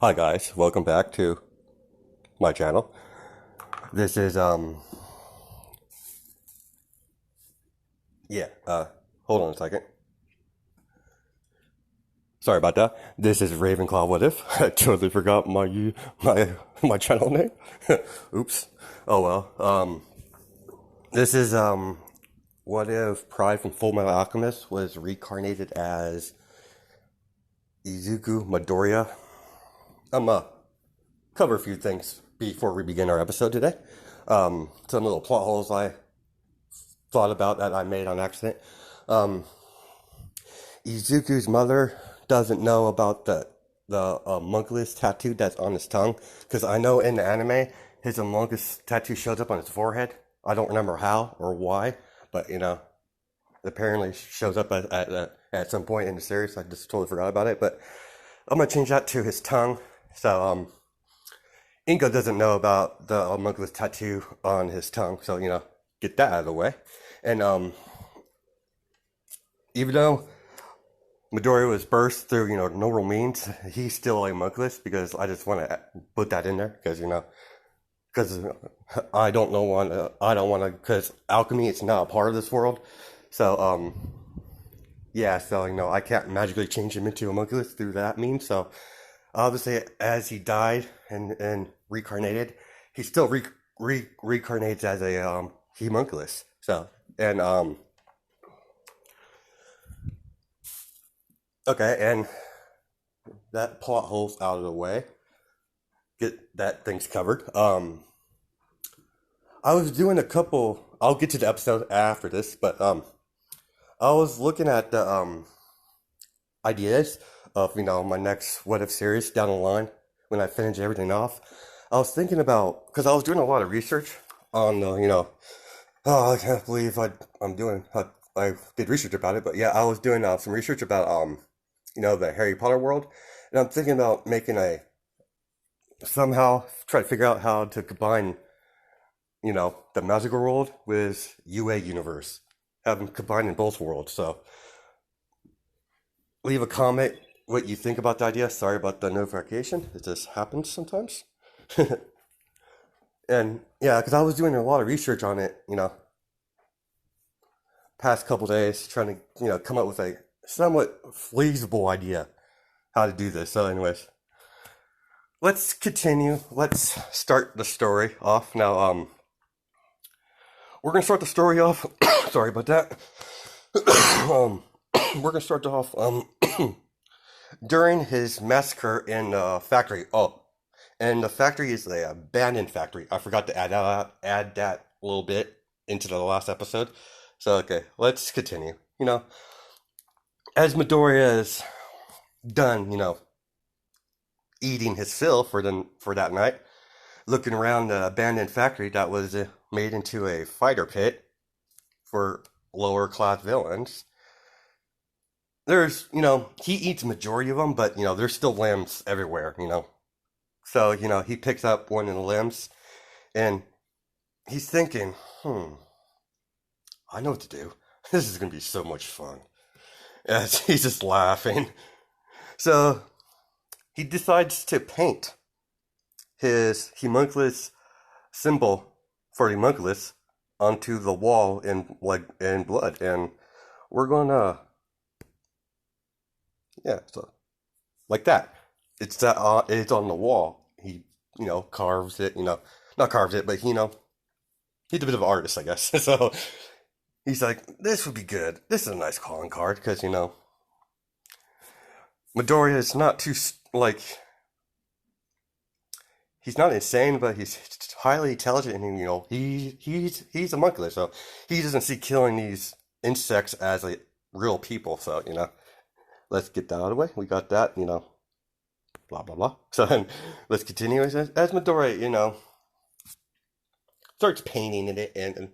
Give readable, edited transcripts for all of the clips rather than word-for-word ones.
Hi guys, welcome back to my channel. This is yeah, hold on a second. Sorry about that. This is Ravenclaw What If. I totally forgot my channel name. Oops. Oh well. This is what if Pride from Fullmetal Alchemist was reincarnated as Izuku Midoriya? I'm cover a few things before we begin our episode today. Some little plot holes I thought about that I made on accident. Um, Izuku's mother doesn't know about the homunculus tattoo that's on his tongue, because I know in the anime his homunculus tattoo shows up on his forehead. I don't remember how or why, but apparently shows up at some point in the series. I just totally forgot about it, but I'm gonna change that to his tongue. So Inko doesn't know about the homunculus tattoo on his tongue, so get that out of the way. And even though Midori was birthed through normal means, he's still a homunculus, because I just want to put that in there, because I don't want to, because alchemy is not a part of this world. So yeah, so I can't magically change him into a homunculus through that means. So obviously, as he died and reincarnated, he still reincarnates as a homunculus. So and okay, and that plot hole's out of the way. Get that thing's covered. I was doing a couple. I'll get to the episode after this, but I was looking at the ideas of my next what if series down the line when I finish everything off. I was thinking about, because I was doing a lot of research on oh, I can't believe I did research about it, but yeah, I was doing some research about the Harry Potter world, and I'm thinking about making a somehow try to figure out how to combine the magical world with UA universe, have them combined in both worlds. So leave a comment what you think about the idea. Sorry about the notification. It just happens sometimes. And yeah, because I was doing a lot of research on it, past couple days, trying to come up with a somewhat feasible idea how to do this. So, anyways, let's continue. Let's start the story off now. We're gonna start the story off. Sorry about that. We're gonna start off during his massacre in the factory. Oh, and the factory is the abandoned factory. I forgot to add that a little bit into the last episode. So okay, let's continue. As Midoriya is done, eating his fill for that night, looking around the abandoned factory that was made into a fighter pit for lower class villains. There's, he eats majority of them, but there's still limbs everywhere. So he picks up one of the limbs, and he's thinking, I know what to do. This is gonna be so much fun. As he's just laughing. So he decides to paint his homunculus symbol for the homunculus onto the wall in blood, and we're gonna so like that. It's on the wall. He carves it. Not carves it, but he's a bit of an artist, I guess. So he's like, this would be good. This is a nice calling card, because Midoriya is not too he's not insane, but he's highly intelligent, and he's a homunculus, so he doesn't see killing these insects as like real people. So let's get that out of the way. We got that. Blah blah blah. So then let's continue. As Midoriya, starts painting in it, and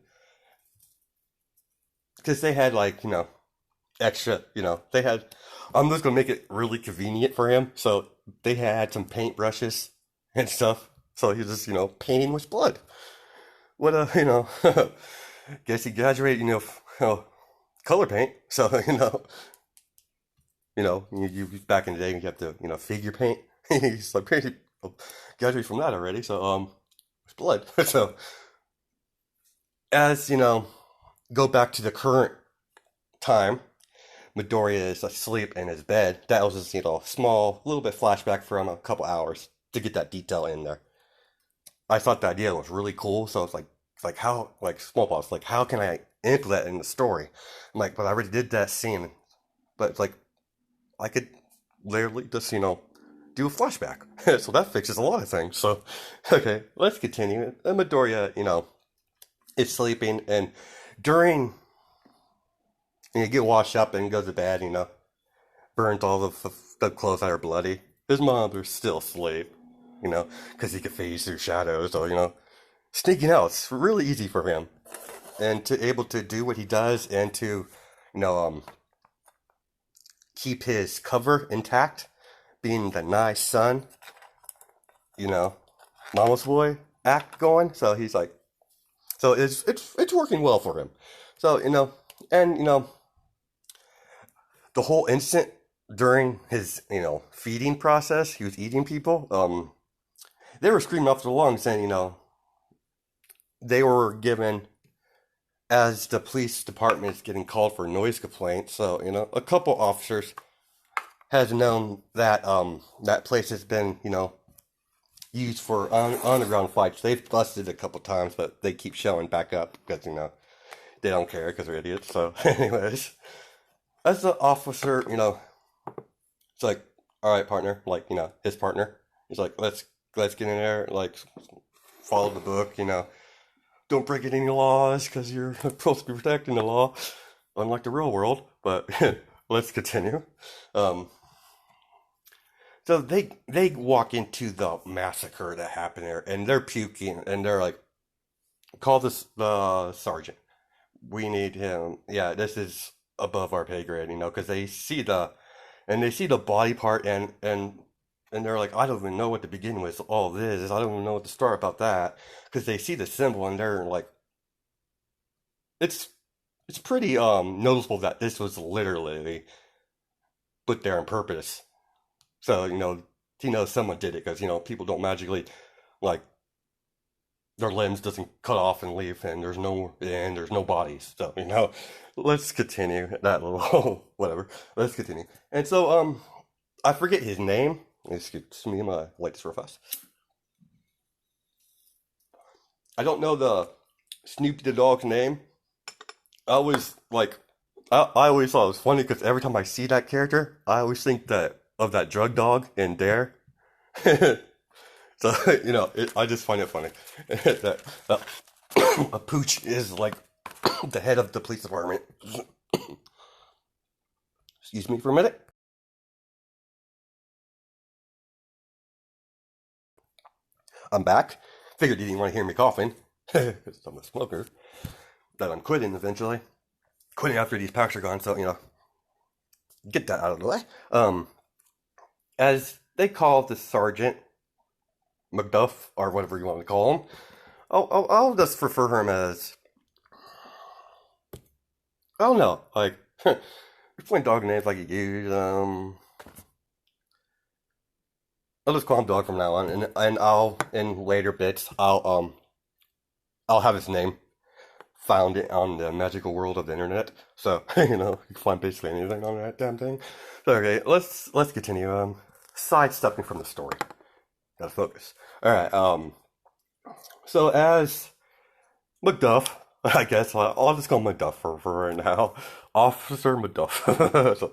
because they had extra, they had. I'm just gonna make it really convenient for him. So they had some paintbrushes and stuff. So he's just painting with blood. What a guess he graduated color paint. So you back in the day you have to figure paint. He's like pretty graduated from that already. So it's blood. So as go back to the current time. Midoriya is asleep in his bed. That was just small, little bit flashback from a couple hours to get that detail in there. I thought the idea was really cool. So it's like how smallpox. Like how can I implement that in the story? I'm like, but I already did that scene. But it's like I could literally just do a flashback. So that fixes a lot of things. So okay, let's continue. And Midoriya, is sleeping, and during you get washed up and goes to bed, burns all the clothes that are bloody. His mom is still asleep, because he can phase through shadows. So, sneaking out, it's really easy for him. And to able to do what he does and to, you know, um, keep his cover intact, being the nice son, you know, mama's boy act going. So he's like, so it's working well for him. So, and, the whole instant during his, feeding process, he was eating people, they were screaming off the lungs saying, they were given as the police department is getting called for noise complaints. So, a couple officers has known that that place has been, used for underground fights. They've busted a couple times, but they keep showing back up because, they don't care because they're idiots. So, anyways, as the officer, it's like, all right, partner, like, his partner. He's like, let's get in there, like, follow the book, don't break any laws because you're supposed to be protecting the law, unlike the real world. But let's continue. Um, so they walk into the massacre that happened there, and they're puking, and they're like, call this the sergeant. We need him. Yeah, this is above our pay grade, because they see the body part, and they're like, I don't even know what to begin with all this. I don't even know what to start about that, because they see the symbol and they're like, it's it's pretty noticeable that this was literally put there on purpose. So someone did it because people don't magically like their limbs doesn't cut off and leave, and there's no bodies. So let's continue that little whatever. Let's continue. And so I forget his name. Excuse me, my lights real fast. I don't know the Snoopy the dog's name. I was like, I always thought it was funny because every time I see that character, I always think that of that drug dog in Dare. So I just find it funny that a pooch is like the head of the police department. Excuse me for a minute. I'm back. Figured you didn't want to hear me coughing. Because I'm a smoker. That I'm quitting eventually. Quitting after these packs are gone. So get that out of the way. As they call the sergeant McDuff or whatever you want to call him, I'll just refer him as I don't know, like there's plenty dog names I could use. I'll just call him Dog from now on, and I'll in later bits I'll have his name found it on the magical world of the internet. So you can find basically anything on that damn thing. So, okay, let's continue. Sidestepping from the story. Gotta focus. All right. So as McDuff, I guess I'll just call him McDuff for right now. Officer McDuff. So,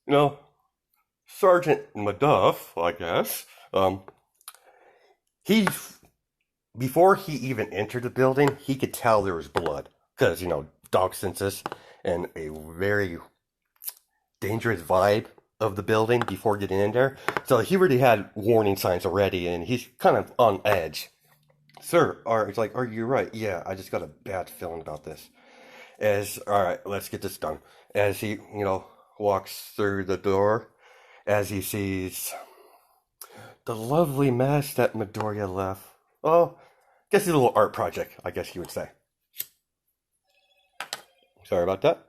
you know, Sergeant Macduff, I guess. He before he even entered the building, he could tell there was blood because dog senses and a very dangerous vibe of the building before getting in there. So he already had warning signs already, and he's kind of on edge. Sir, it's like, are you right? Yeah, I just got a bad feeling about this. All right, let's get this done. As he, walks through the door, as he sees the lovely mess that Midoriya left. Oh, guess a little art project, I guess you would say. Sorry about that.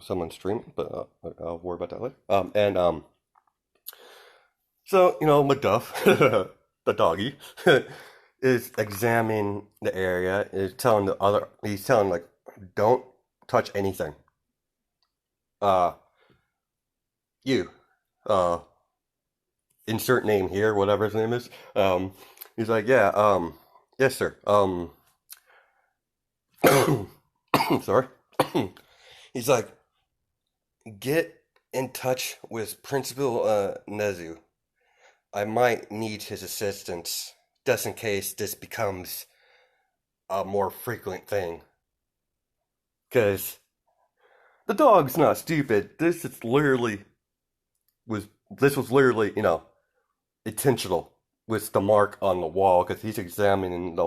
Someone's streaming, but I'll worry about that later. And So, Macduff, the doggy, is examining the area, he's telling, like, don't touch anything. Uh, you, uh, insert name here, whatever his name is. He's like, yeah, yes, sir. Sorry. He's like, get in touch with Principal Nezu. I might need his assistance just in case this becomes a more frequent thing. Because the dog's not stupid. This was literally, intentional with the mark on the wall because he's examining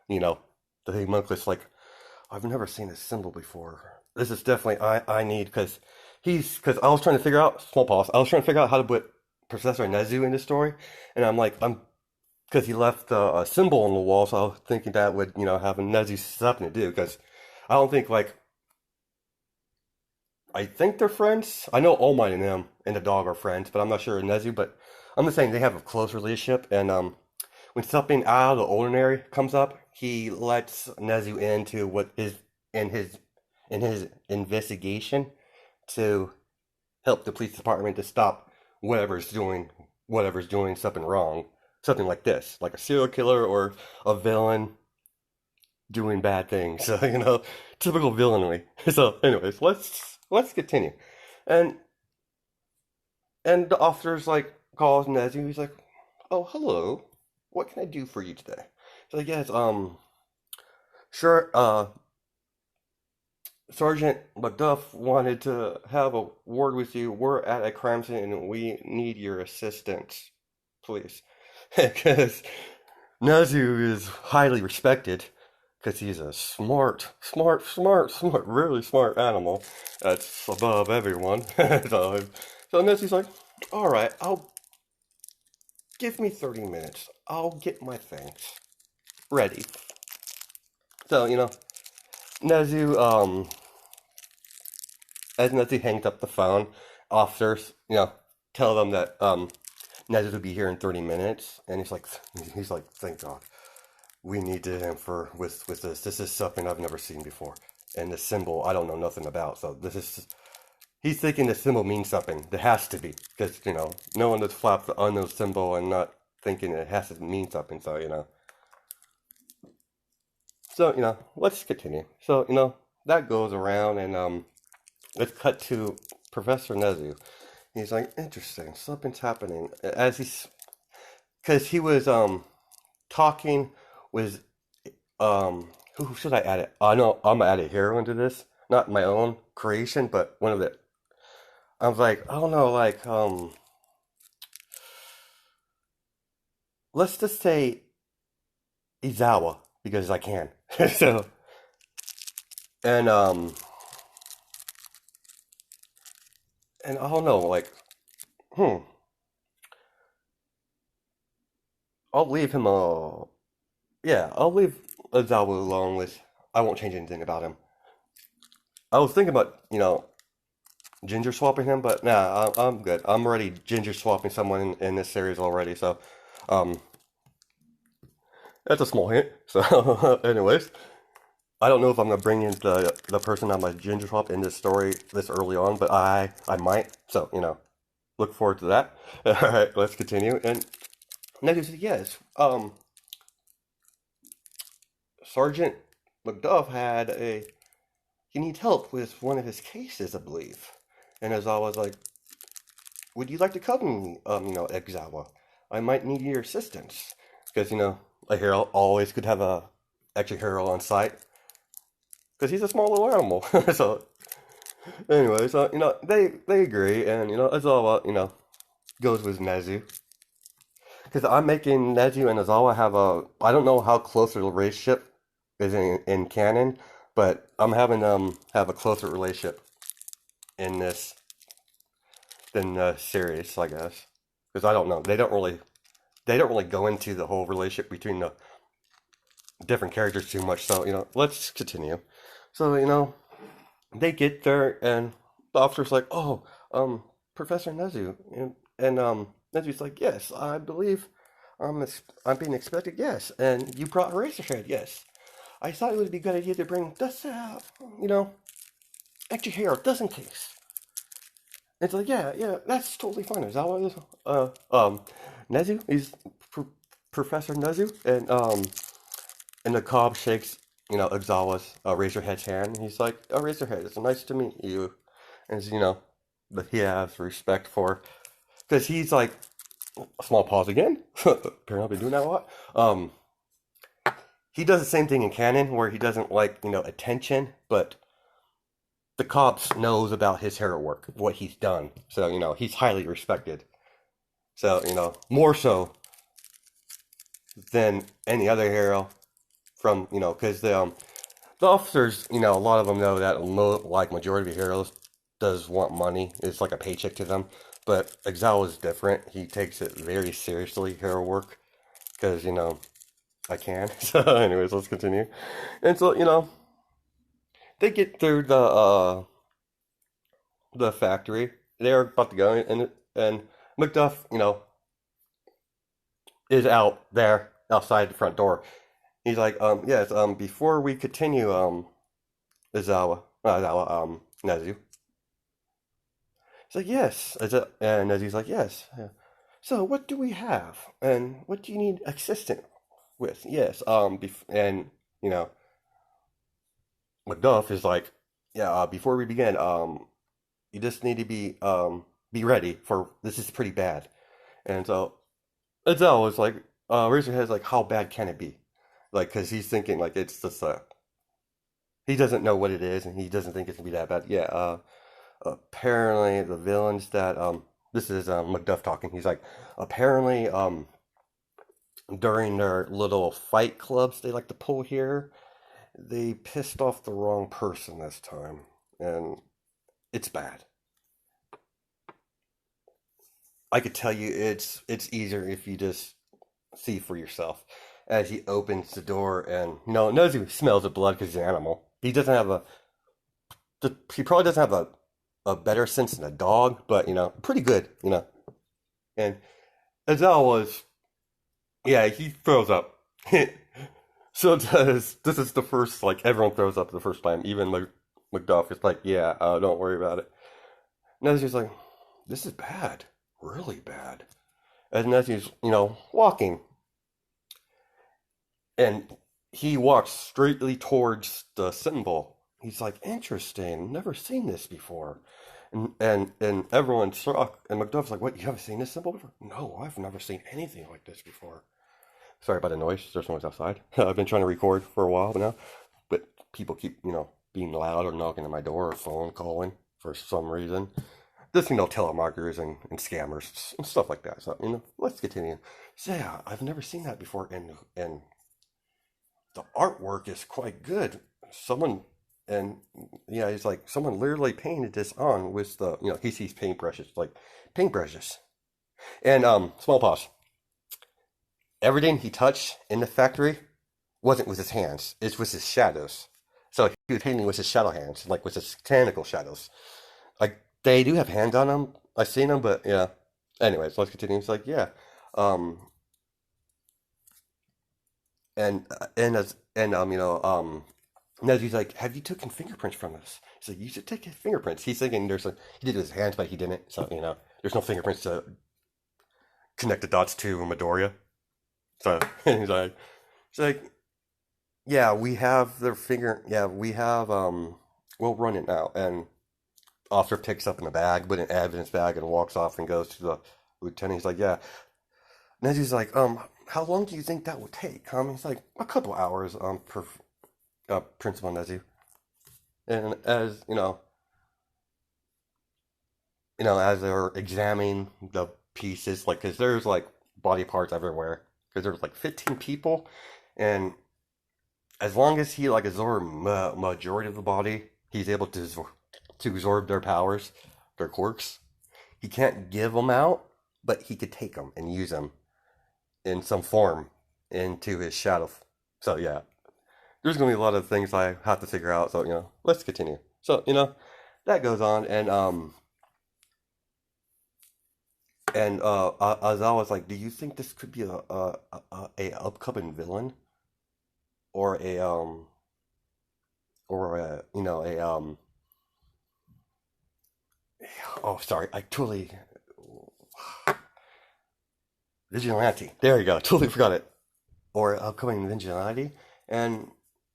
you know, the homunculus like, I've never seen this symbol before. This is definitely I need because I was trying to figure out small pause. I was trying to figure out how to put Professor Nezu in the story, and I'm because he left a symbol on the wall, so I was thinking that would have a Nezu something to do because I don't think like I think they're friends. I know All Might and them and the dog are friends, but I'm not sure Nezu. But I'm just saying they have a close relationship, and when something out of the ordinary comes up, he lets Nezu into what is in his investigation to help the police department to stop whatever's doing something wrong, something like this, like a serial killer or a villain doing bad things. So typical villainy. So, anyways, let's continue, and the officer's like calls Nezu. He's like, "Oh, hello. What can I do for you today?" So, yes, sure. Sergeant Macduff wanted to have a word with you. We're at a crime scene and we need your assistance, please. Because Nezu is highly respected because he's a smart, really smart animal that's above everyone. So Nezu's like, all right, I'll give me 30 minutes. I'll get my things ready. So, Nezu, as Nezu hangs up the phone, officers, tell them that Nezu will be here in 30 minutes, and he's like, thank God, we need to him for with this. This is something I've never seen before, and the symbol I don't know nothing about. So he's thinking the symbol means something. It has to be because no one just flaps the unknown symbol and not thinking it has to mean something. So let's continue. So that goes around, and let's cut to Professor Nezu. He's like, interesting, something's happening. Because he was talking with who should I add it? I know I'm gonna add a hero into this, not my own creation, but one of the. I was like, I don't know, like let's just say Izawa because I can. So and and I don't know, like hmm, I'll leave him yeah, I'll leave Izawa alone with. I won't change anything about him. I was thinking about ginger swapping him, but nah, I'm good. I'm already ginger swapping someone in this series already, so um, that's a small hint. So, anyways, I don't know if I'm gonna bring in the person on my ginger swap in this story this early on, but I might. So look forward to that. All right, let's continue. And next, said, yes, Sergeant Macduff had a he needs help with one of his cases, I believe. And as I was like, would you like to come, Exawa? I might need your assistance. Because, a hero always could have a extra hero on site. Because he's a small little animal. So, anyway, so, they agree. And, Azawa, goes with Nezu. Because I'm making Nezu and Azawa have I don't know how close their relationship is in canon, but I'm having them have a closer relationship in this than the series, I guess. Because I don't know. They don't really go into the whole relationship between the different characters too much. So, let's continue. So, they get there and the officer's like, "Oh, Professor Nezu," and Nezu's like, yes, I believe I'm being expected, yes. And you brought Eraserhead, yes. I thought it would be a good idea to bring this, you know, extra hero, just in case. It's like, yeah, yeah, that's totally fine. Is that what it is? Nezu? He's Professor Nezu? And the cob shakes, Exawa's Razorhead's hand. And he's like, oh, Razorhead, it's nice to meet you. And, that he has respect for. Because he's like, a small pause again. Apparently I've been doing that a lot. He does the same thing in canon where he doesn't like, attention, but the cops knows about his hero work, what he's done. So, he's highly respected. So, more so than any other hero from, because the officers, a lot of them know that like majority of heroes does want money. It's like a paycheck to them. But Exile is different. He takes it very seriously, hero work, because, I can. So, anyways, let's continue. And so, they get through the factory. They're about to go, and Macduff, is out there outside the front door. He's like, yes, before we continue, Nezu. He's like, yes. And Nezu's like, yes. Yeah. So, what do we have? And what do you need assistance with? Yes, and, you know, Macduff is like, yeah, before we begin, you just need to be ready for this is pretty bad. And so Adele is like, raise your head, like, how bad can it be? Like, because he's thinking like it's just he doesn't know what it is, and he doesn't think it's gonna be that bad. Yeah. Apparently the villains that this is Macduff talking. He's like, apparently during their little fight clubs they like to pull here, they pissed off the wrong person this time, and it's bad. I could tell you it's easier if you just see for yourself. As he opens the door and knows he smells of blood because he's an animal. He doesn't have he probably doesn't have a better sense than a dog, but pretty good, And Azal was, yeah, he throws up. So does this is the first like everyone throws up the first time. Even Macduff is like, yeah, don't worry about it. Nezu's like, this is bad, really bad. As Nezu's, walking, and he walks straightly towards the symbol. He's like, interesting, never seen this before. And everyone's shocked. And Macduff's like, what, you haven't seen this symbol before? No, I've never seen anything like this before. Sorry about the noise. There's noise outside. I've been trying to record for a while now, but people keep, being loud or knocking at my door or phone calling for some reason. Just, telemarketers and scammers and stuff like that. So, let's continue. So, yeah, I've never seen that before, and the artwork is quite good. Someone, and yeah, he's like, someone literally painted this on with the, he sees paintbrushes, like paintbrushes. And, small pause. Everything he touched in the factory wasn't with his hands, it's with his shadows. So he was painting with his shadow hands, like with his tentacle shadows. Like, they do have hands on them. I've seen them, but yeah. Anyways, let's continue. It's like, yeah. Um, Nezu's like, have you taken fingerprints from this? He's like, you should take fingerprints. He's thinking he did it with his hands, but he didn't. So, there's no fingerprints to connect the dots to Midoriya. So, he's like, yeah, we have their yeah, we have, we'll run it now. And officer picks up in a bag, with an evidence bag, and walks off and goes to the lieutenant. He's like, yeah. Nezu's like, how long do you think that would take? He's like, a couple hours, Principal Nezu. And as as they're examining the pieces, like, because there's like body parts everywhere, because there's like 15 people, and as long as he like absorbs majority of the body, he's able to absorb their powers, their quirks. He can't give them out, but he could take them and use them in some form into his shadow. So yeah, there's gonna be a lot of things I have to figure out. So let's continue. So that goes on, And as I was like, do you think this could be a upcoming villain or a oh sorry, I totally vigilante. There you go. Totally forgot it. Or upcoming vigilante. And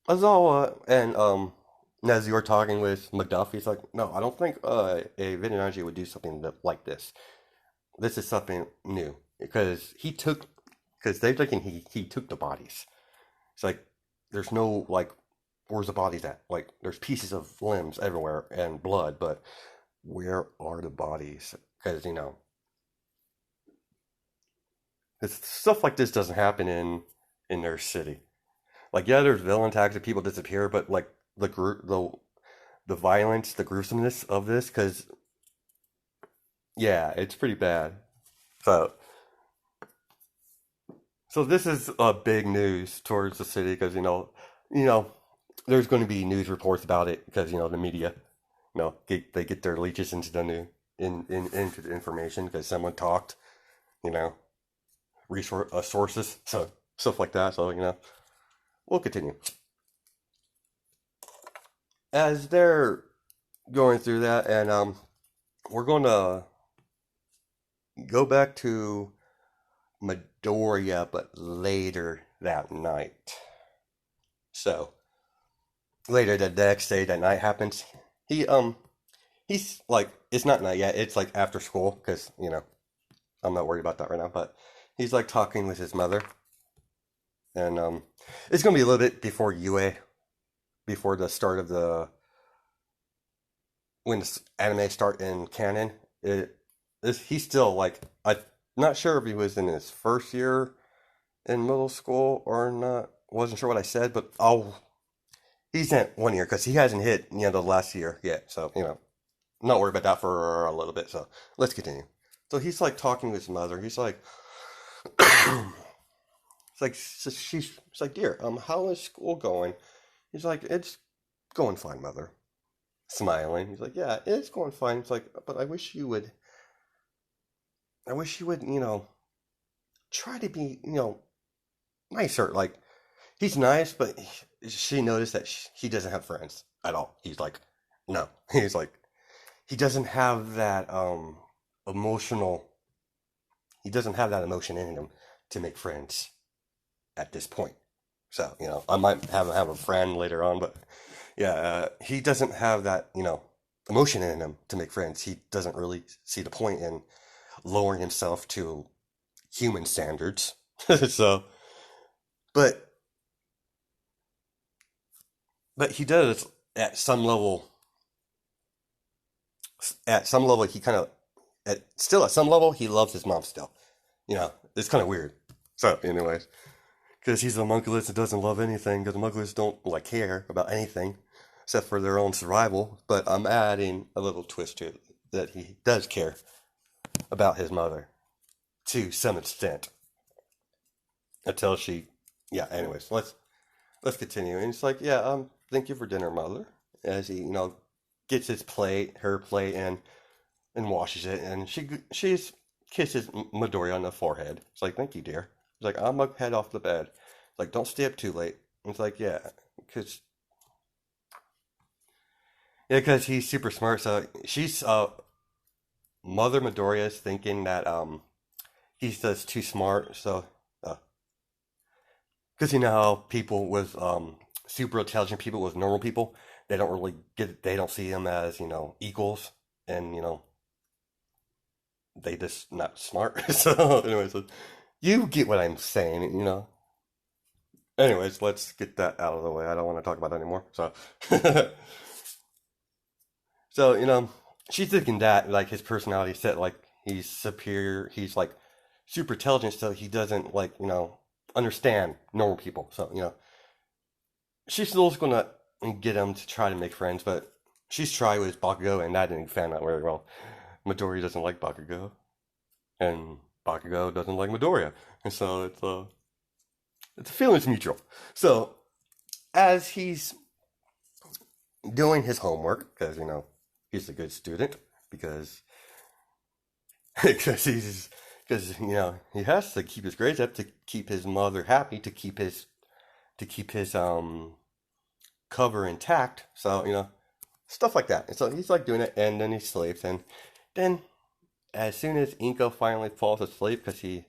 Azawa and as you were talking with McDuff, he's like, no, I don't think a vigilante would do something like this. This is something new because they're thinking he took the bodies. It's like there's no like where's the bodies at? Like there's pieces of limbs everywhere and blood, but where are the bodies? Because stuff like this doesn't happen in their city. Like yeah, there's villain attacks and people disappear, but like the violence, the gruesomeness of this, because yeah, it's pretty bad. So so this is big news towards the city because you know there's going to be news reports about it because the media they get their leeches into the new into the information because someone talked you know resource sources so stuff like that. So we'll continue as they're going through that, and we're going to go back to Midoriya, but later that night. So later the next day, that night happens. He he's like it's not night yet. It's like after school because I'm not worried about that right now. But he's like talking with his mother, and it's gonna be a little bit before UA, before the start of the when the anime start in canon. He's still like I'm not sure if he was in his first year in middle school or not. Wasn't sure what I said, but he's in 1 year because he hasn't hit the last year yet. So I'm not worried about that for a little bit. So let's continue. So he's like talking to his mother. He's like, it's like she's like, dear, how is school going? He's like, it's going fine, mother. Smiling. He's like, yeah, it's going fine. It's like, but I wish you would, try to be, nicer. Like, he's nice, but she noticed that he doesn't have friends at all. He's like, no. He's like, he doesn't have that emotional. He doesn't have that emotion in him to make friends at this point. So I might have a friend later on, but yeah, he doesn't have that emotion in him to make friends. He doesn't really see the point in lowering himself to human standards. So, but he does at some level. At some level, he kind of at some level he loves his mom still. It's kind of weird. So, anyways, because he's a monkeless that doesn't love anything, because monkeless don't like care about anything except for their own survival. But I'm adding a little twist to it that he does care about his mother to some extent until she. Yeah. Anyways, let's continue. And it's like, yeah, thank you for dinner, mother. As he gets her plate, and washes it, and she's kisses Midori on the forehead. It's like, thank you, dear. It's like, I'm gonna head off the bed. It's like, don't stay up too late. It's like, yeah, because he's super smart. So she's Mother Midoriya is thinking that he's just too smart. So because how people with super intelligent people with normal people, they don't really they don't see them as equals, and they just not smart. So anyways, you get what I'm saying. Anyways, let's get that out of the way. I don't want to talk about that anymore. So so she's thinking that like his personality set, like he's superior, he's like super intelligent, so he doesn't like understand normal people. So she's still gonna get him to try to make friends, but she's tried with Bakugo, and that didn't fan out very well. Midori doesn't like Bakugo, and Bakugo doesn't like Midoriya, and so it's feelings mutual. So as he's doing his homework, because he's a good student, because because he has to keep his grades up to keep his mother happy, to keep his cover intact. So stuff like that. And so he's like doing it, and then he sleeps, and then as soon as Inko finally falls asleep, because he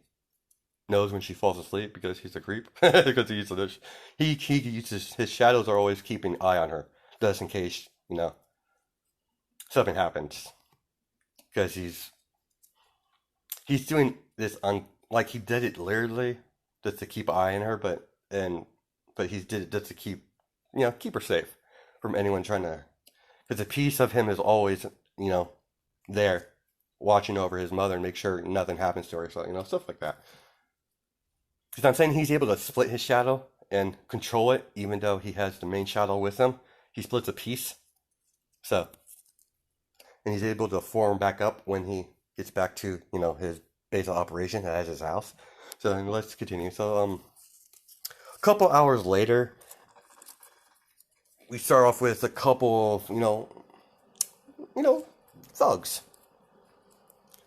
knows when she falls asleep because he's a creep, because he uses his shadows are always keeping an eye on her, just in case something happens, because he's doing this on like he did it literally just to keep an eye on her, but he did it just to keep her safe from anyone trying to. Because a piece of him is always there, watching over his mother and make sure nothing happens to her. So stuff like that. Because I'm saying he's able to split his shadow and control it, even though he has the main shadow with him. He splits a piece. So, and he's able to form back up when he gets back to his base of operation as his house. So let's continue. So a couple hours later, we start off with a couple of thugs.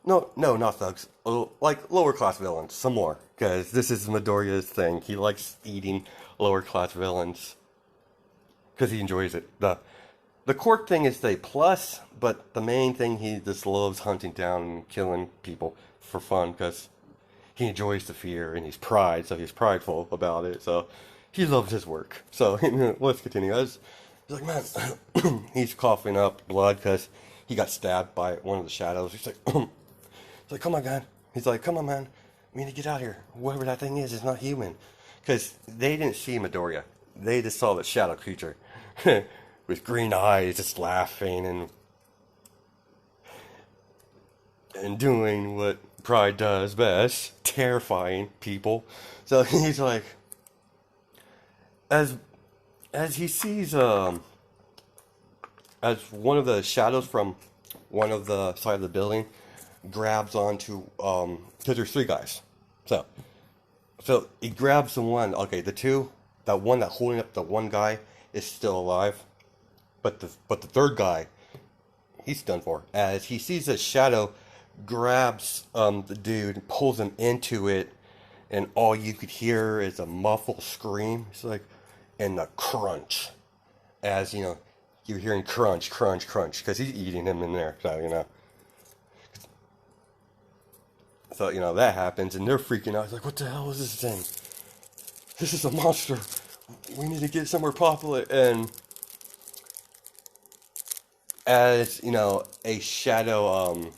No, not thugs. Like lower class villains. Some more, because this is Midoriya's thing. He likes eating lower class villains because he enjoys it. The quirk thing is a plus, but the main thing, he just loves hunting down and killing people for fun because he enjoys the fear and he's prideful about it. So he loves his work. So let's continue. He's like, man, he's coughing up blood because he got stabbed by one of the shadows. He's like, come on, man. He's like, come on, man. We need to get out of here. Whatever that thing is not human. Because they didn't see Midoriya. They just saw the shadow creature with green eyes, just laughing and doing what pride does best, terrifying people. So he's like, as he sees as one of the shadows from one of the side of the building grabs onto because there's three guys. So he grabs the one. Okay, that one that holding up the one guy is still alive, but the third guy, he's done for. As he sees the shadow grabs the dude, pulls him into it, and all you could hear is a muffled scream. It's like, and the crunch, as you're hearing crunch, crunch, crunch, because he's eating him in there. So that happens, and they're freaking out. It's like, what the hell is this thing? This is a monster. We need to get somewhere popular. And as a shadow,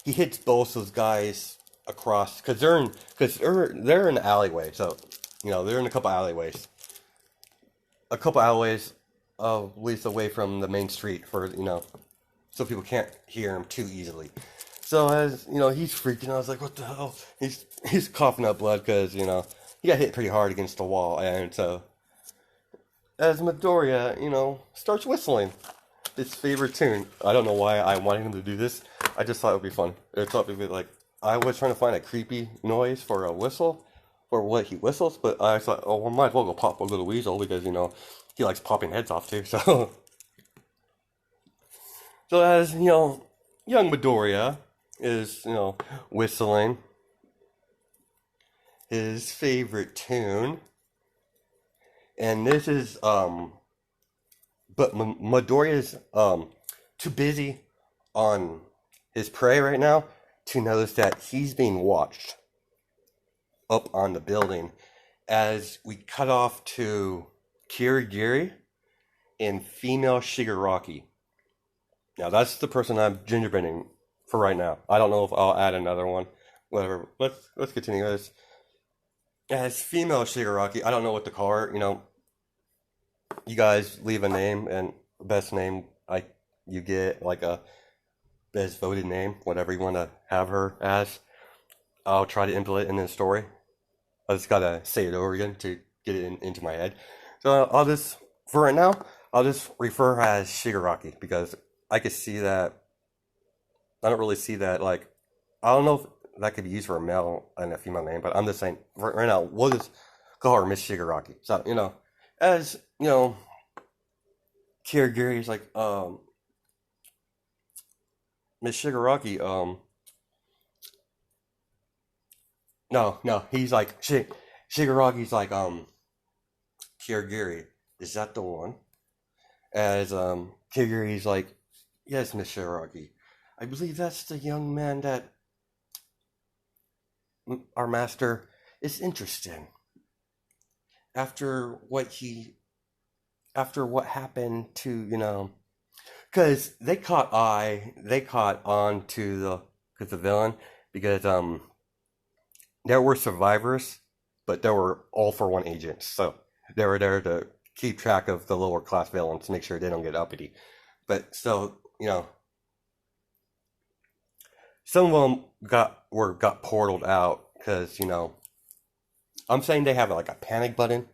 he hits both those guys across because they're in an alleyway. So they're in a couple alleyways. A couple alleyways, leads away from the main street for so people can't hear him too easily. So as he's freaking out. I was like, what the hell? He's coughing up blood because he got hit pretty hard against the wall, and so as Midoriya starts whistling his favorite tune. I don't know why I wanted him to do this. I just thought it would be fun. I thought it would be like, I was trying to find a creepy noise for a whistle, for what he whistles, but I thought, oh, we might as well go pop a little weasel because he likes popping heads off too. So so as young Midoriya is whistling his favorite tune, and this is but Midoriya's too busy on his prey right now to notice that he's being watched up on the building. As we cut off to Kirigiri and female Shigaraki. Now that's the person I'm gingerbreading for right now. I don't know if I'll add another one. Whatever. Let's continue this. As female Shigaraki, I don't know what to call her. You guys leave a name, and best name you get, like a best voted name, whatever you want to have her as. I'll try to implement it in the story. I just gotta say it over again to get it into my head. So for right now, I'll just refer her as Shigaraki because I could see that. I don't really see that, I don't know if that could be used for a male and a female name, but I'm just saying, right now, we'll just call her Miss Shigaraki. So, as, Kirigiri is like, Miss Shigaraki, no, he's like Shigaraki's like Kirigiri. Is that the one? As Kirigiri's like, yes, Miss Shigaraki. I believe that's the young man that our master is interested in. After what he, after what happened to because they caught on to the villain because there were survivors, but there were all for one agents, so they were there to keep track of the lower class villains to make sure they don't get uppity. But so some of them got portaled out because I'm saying they have like a panic button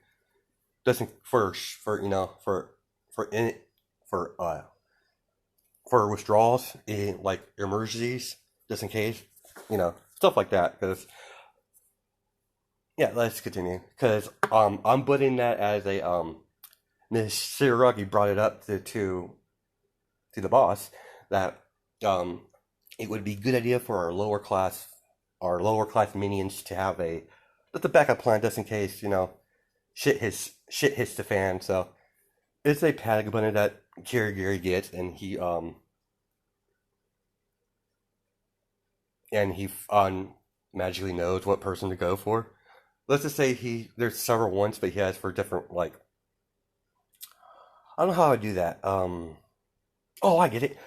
doesn't for for in for for withdrawals in like emergencies just in case stuff like that because yeah, let's continue because I'm putting that as a Miss Shigaraki brought it up to the boss that it would be a good idea for our lower class minions to have a just a backup plan just in case shit hits the fan. So it's a panic button that Kirigiri gets, and he magically knows what person to go for. Let's just say there's several ones, but he has for different like I don't know how I do that. Oh, I get it.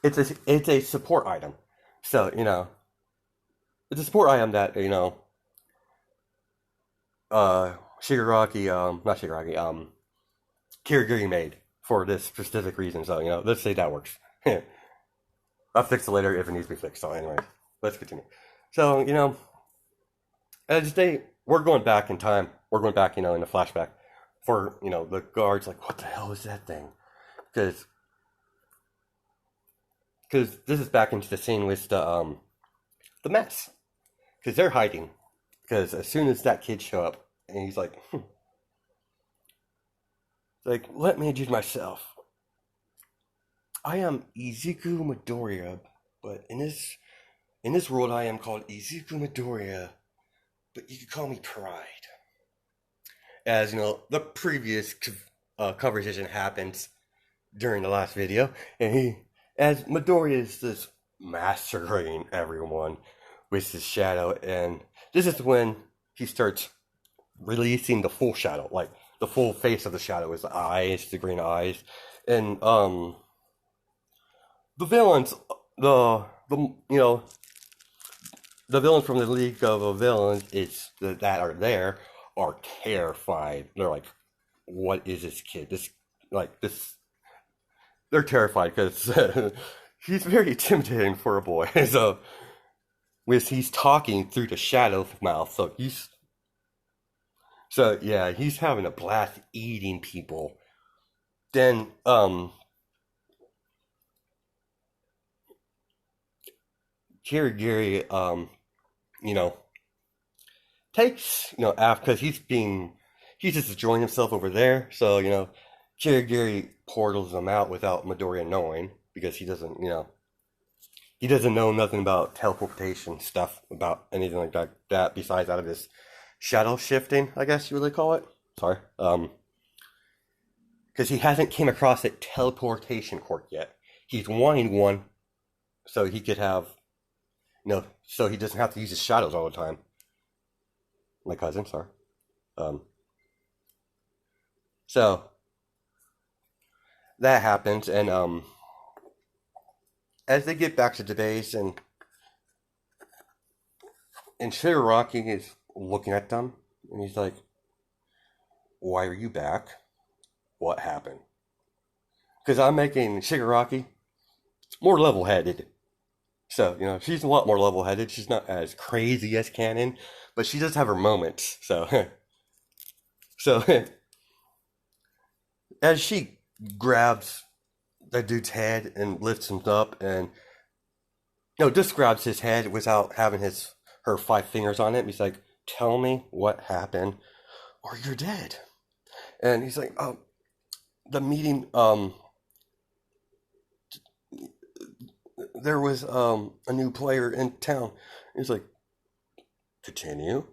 It's a support item. So it's a support item that Shigaraki not Shigaraki Kirigiri made for this specific reason. So let's say that works. I'll fix it later if it needs to be fixed. So anyways, let's continue. So as they we're going back in time. We're going back in a flashback for the guards like what the hell is that thing? Because this is back into the scene with the mess because they're hiding because as soon as that kid show up and he's like like let me introduce myself. I am Izuku Midoriya, but in this world I am called Izuku Midoriya, but you can call me Pride. As the previous conversation happens during the last video, and as Midoriya is just massacring everyone with his shadow, and this is when he starts releasing the full shadow, like the full face of the shadow, his eyes, the green eyes, and the villains, the the villains from the League of Villains that are there are terrified. They're like, "What is this kid? This." They're terrified because he's very intimidating for a boy. So, he's talking through the shadow mouth, he's having a blast eating people. Then Kirigiri takes after because he's just enjoying himself over there. So Kirigiri portals him out without Midoriya knowing because he doesn't he doesn't know nothing about teleportation stuff about anything like that besides out of his shadow shifting, I guess you really call it. Sorry, because he hasn't came across a teleportation quirk yet. He's wanting one so he could have so he doesn't have to use his shadows all the time. My cousin, sorry. So that happens, and as they get back to the base, and Shigaraki is looking at them, and he's like, "Why are you back? What happened?" Because I'm making Shigaraki more level-headed. So, she's a lot more level-headed. She's not as crazy as Canon, but she does have her moments. So, so as she grabs that dude's head and lifts him up, and just grabs his head without having her 5 fingers on it. He's like, "Tell me what happened, or you're dead." And he's like, "Oh, the meeting, there was a new player in town. He's like, continue.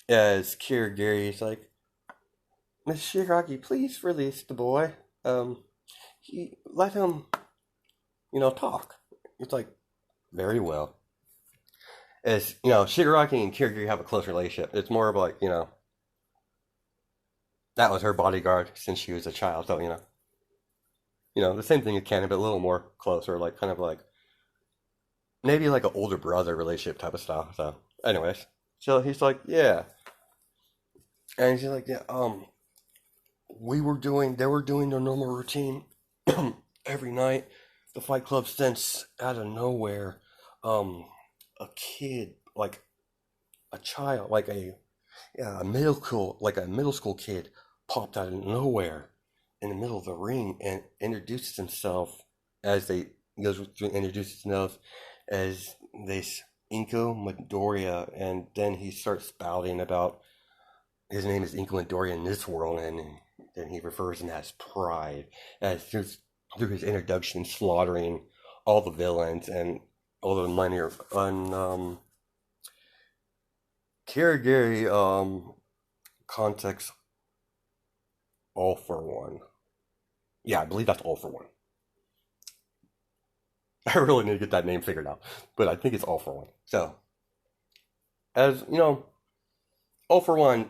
As Kirigiri is like, Miss Shigaraki, please release the boy. He let him, talk. It's like, very well. As Shigaraki and Kirigiri have a close relationship. It's more of like, that was her bodyguard since she was a child. So the same thing in canon, but a little more closer, like kind of like maybe like an older brother relationship type of style. So, anyways, so he's like, yeah, and she's like, yeah, they were doing their normal routine every night. The Fight Club since out of nowhere, a kid, like a child, like a middle school kid, popped out of nowhere in the middle of the ring and introduces himself as they he goes to introduce himself as this Inko Midoriya, and then he starts spouting about his name is Inko Midoriya in this world, and then he refers him as Pride, as through his introduction, slaughtering all the villains and all the minor Kirigiri context all for one. Yeah, I believe that's all for one. I really need to get that name figured out, but I think it's all for one. So, as all for one,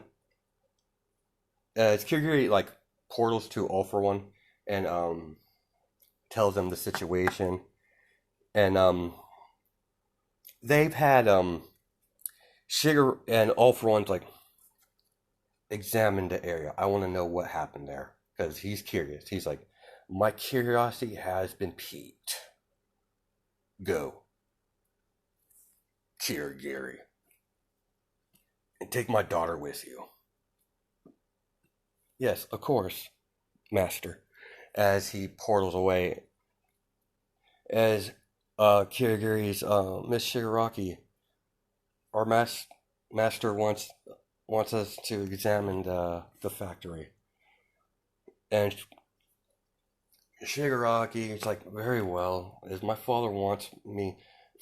as Kirigiri like portals to all for one and tells them the situation, and they've had Shiger and all for one's like examine the area. I want to know what happened there because he's curious. He's like, my curiosity has been piqued. Go, Kirigiri, and take my daughter with you. Yes, of course, master. As he portals away, as Kirigiri's Miss Shigaraki, our master wants us to examine the factory, and Shigaraki is like, very well, as my father wants me.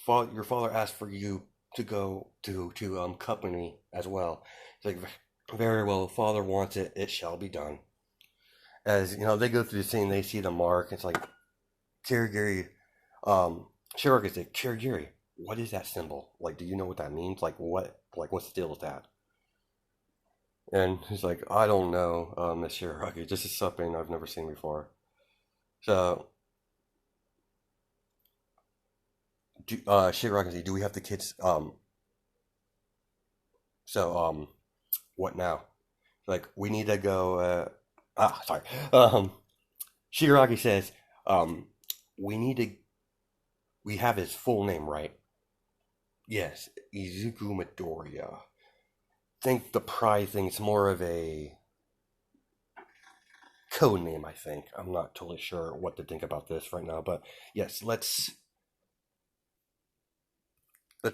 Your father asked for you to go to company as well. It's like, very well, father wants it. It shall be done. As they go through the scene, they see the mark. It's like Kirigiri, Shigaraki said, Kirigiri, what is that symbol? Like, do you know what that means? Like, what still is that? And he's like, I don't know, Miss Shigaraki. This is something I've never seen before. So, Shigaraki, do we have the kids? What now? Like, we need to go. Sorry. Shigaraki says, we need to. We have his full name, right? Yes, Izuku Midoriya. Think the Pride thing's more of a code name, I think. I'm not totally sure what to think about this right now, but yes, let's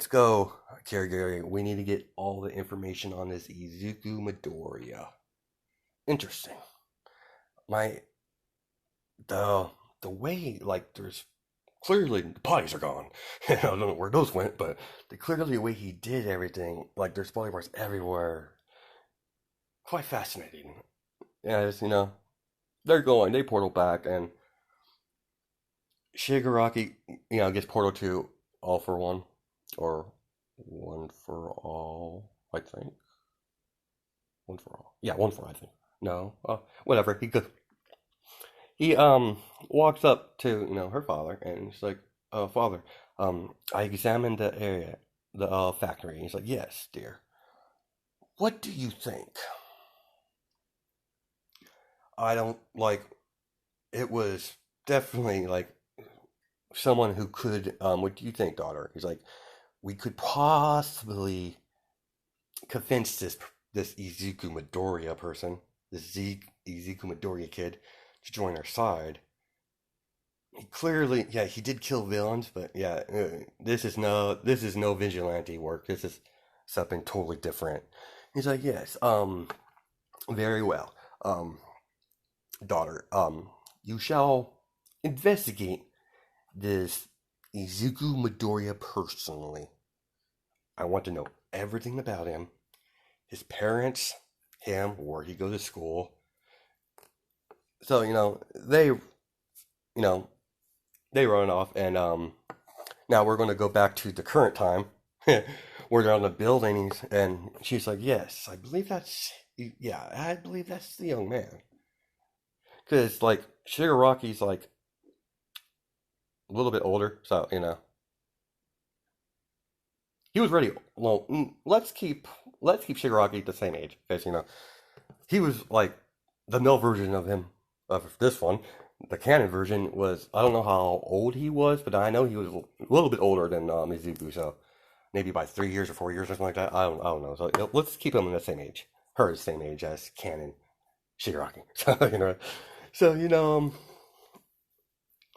go, Kirigiri. We need to get all the information on this Izuku Midoriya. Interesting. My the way like there's clearly the bodies are gone. I don't know where those went, but clearly the way he did everything, like there's body parts everywhere. Quite fascinating. As they portal back, and Shigaraki, gets portal to all for one, or one for all, I think. One for all. Yeah, one for, I think. No, whatever. He walks up to her father, and he's like, father, I examined the area, the factory. And he's like, yes, dear. What do you think? I don't like. It was definitely like someone who could. What do you think, daughter? He's like, we could possibly convince this Izuku Midoriya person, this Izuku Midoriya kid, to join our side. He clearly, yeah, he did kill villains, but yeah, this is no vigilante work. This is something totally different. He's like, yes, very well, daughter, you shall investigate this Izuku Midoriya personally. I want to know everything about him, his parents, him, where he goes to school. So, know, they run off, and now we're going to go back to the current time, where they're on the building, and she's like, "Yes, I believe I believe that's the young man." Because like Shigaraki's like a little bit older, so he was ready. Well, let's keep Shigaraki the same age, because he was like the male version of him of this one. The canon version was, I don't know how old he was, but I know he was a little bit older than Izuku, so maybe by 3 years or 4 years or something like that. I don't know. So let's keep him in the same age. Her the same age as canon Shigaraki. So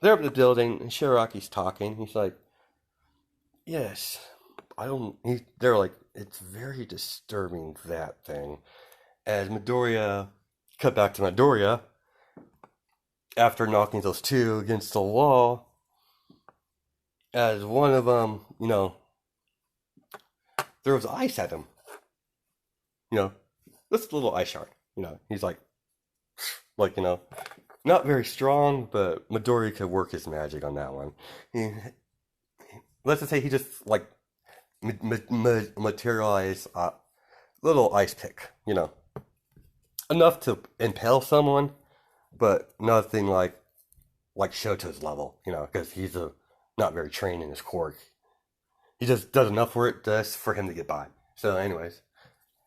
they're up in the building, and Shigaraki's talking. He's like, "Yes, I don't." They're like, "It's very disturbing, that thing." As Midoriya, cut back to Midoriya, after knocking those two against the wall, as one of them, throws ice at him. Just a little ice shard. He's like, not very strong, but Midori could work his magic on that one. Let's just say he just, like, materialized a little ice pick, enough to impale someone, but nothing like Shoto's level, because he's not very trained in his quirk. He just does enough for it just for him to get by. So, anyways,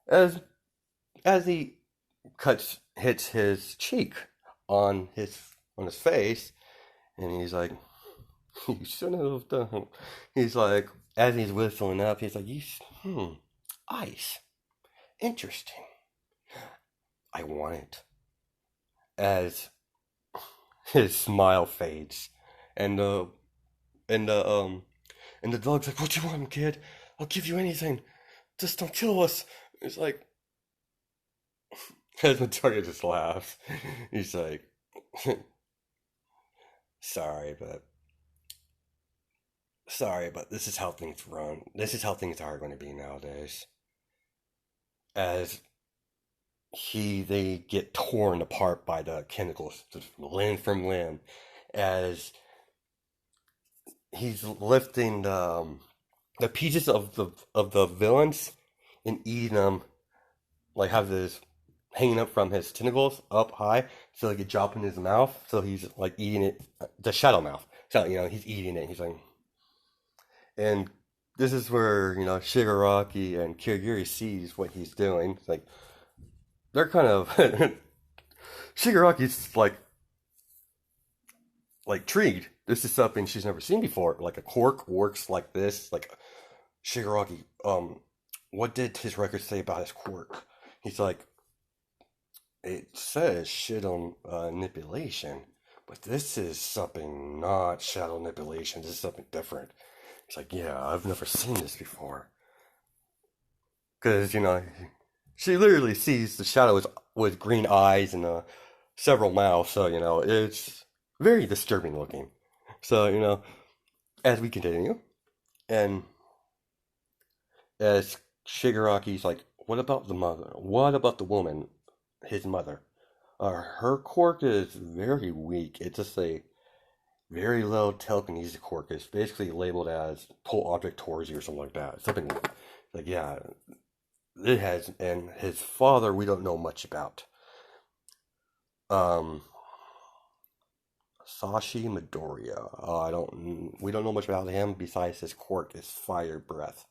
as he hits his cheek on his face, and he's like, "You shouldn't have done." He's like, as he's whistling up, he's like, "Ice, interesting. I want it." As his smile fades, and the dog's like, "What you want, kid? I'll give you anything. Just don't kill us." It's like, as the dog just laughs. He's like, sorry, but this is how things run. This is how things are going to be nowadays." As they get torn apart by the chemicals, limb from limb, as he's lifting the pieces of the villains and eating them, like have this hanging up from his tentacles up high, so like it drop in his mouth. So he's like eating it, the shadow mouth. So he's eating it. He's like, and this is where Shigaraki and Kirigiri sees what he's doing. It's like they're kind of Shigaraki's like intrigued. This is something she's never seen before. Like a quirk works like this. Like Shigaraki, what did his record say about his quirk? He's like, it says shadow manipulation, but this is something not shadow manipulation. This is something different. He's like, yeah, I've never seen this before. Because, she literally sees the shadows with green eyes and several mouths, so, it's very disturbing looking. So, as we continue, and as Shigaraki's like, what about the mother? What about the woman, his mother? Her quirk is very weak. It's just a very low telekinesis quirk. It's basically labeled as pull object towards you or something like that. Something like, yeah, it has. And his father, we don't know much about. Sashi Midoriya. We don't know much about him besides his quirk is fire breath.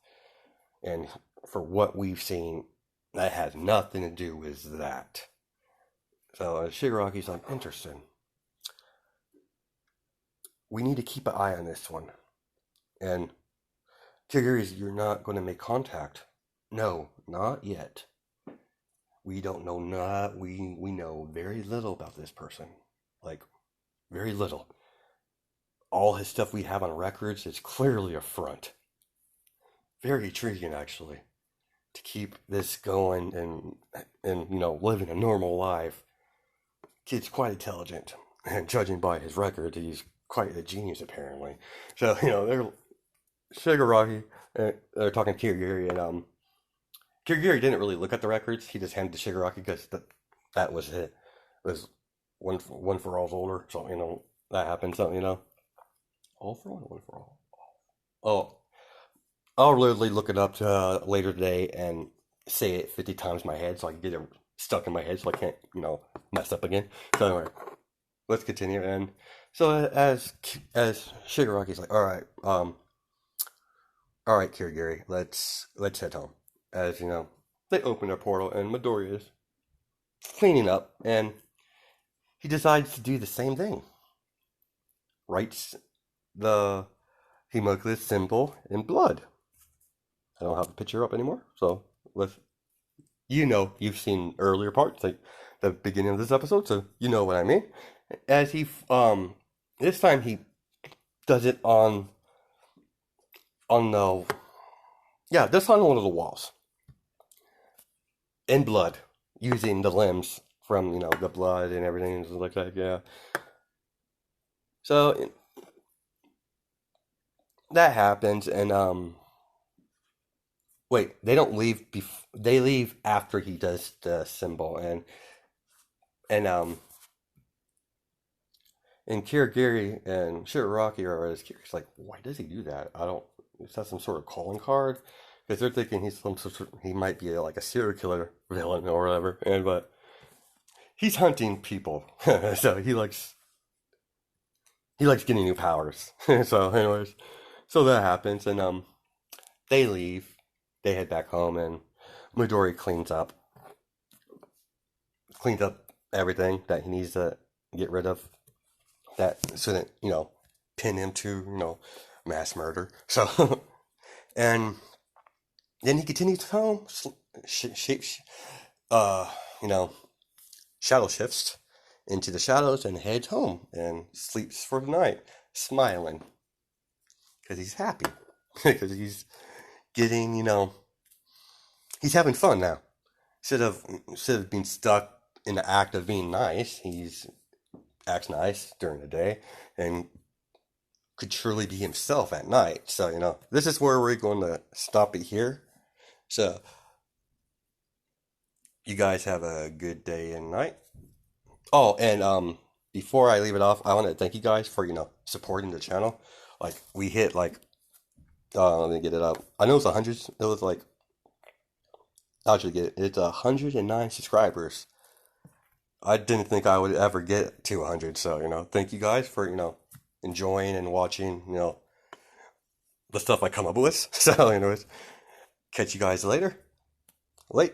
And for what we've seen, that has nothing to do with that. So Shigaraki's like, interesting. We need to keep an eye on this one. And Kirigiri's, you're not going to make contact. No, not yet. We don't know we know very little about this person. Like, very little. All his stuff we have on records is clearly a front. Very intriguing, actually, to keep this going and living a normal life. Kid's quite intelligent, and judging by his record, he's quite a genius apparently. So they're Shigaraki. They're talking to Kirigiri, and Kirigiri didn't really look at the records. He just handed to Shigaraki because that was it. It was one for all's older, so that happened. So all for one for all. Oh, I'll literally look it up to, later today and say it 50 times in my head so I can get it stuck in my head so I can't mess up again. So anyway, let's continue. And so as Shigaraki's like, all right, Kirigiri, let's head home. As they open their portal and Midori is cleaning up, and he decides to do the same thing. Writes the Homunculus symbol in blood. I don't have the picture up anymore, so you've seen earlier parts, like the beginning of this episode, so you know what I mean. As he this time he does it on the this on one of the walls in blood, using the limbs from the blood and everything and stuff like that. Yeah. So that happens, and wait, they don't leave. They leave after he does the symbol, and Kirigiri and Shigaraki are as curious, like, why does he do that? Is that some sort of calling card? Because they're thinking he might be like a serial killer villain or whatever, but he's hunting people, so he likes getting new powers. So, anyways, so that happens, and they leave. They head back home, and Midori cleans up everything that he needs to get rid of that shouldn't pin him to mass murder. So and then he continues home, uh shadow shifts into the shadows and heads home and sleeps for the night, smiling because he's happy because he's getting he's having fun now. Instead of being stuck in the act of being nice, he's acts nice during the day and could truly be himself at night. So this is where we're going to stop it here. So you guys have a good day and night. Oh, and before I leave it off, I want to thank you guys for supporting the channel. Like, we hit like let me get it up. I know it's hundreds. It was like, I'll just get it. It's 109 subscribers. I didn't think I would ever get to 100. So thank you guys for enjoying and watching the stuff I come up with. So anyways, catch you guys later. Late.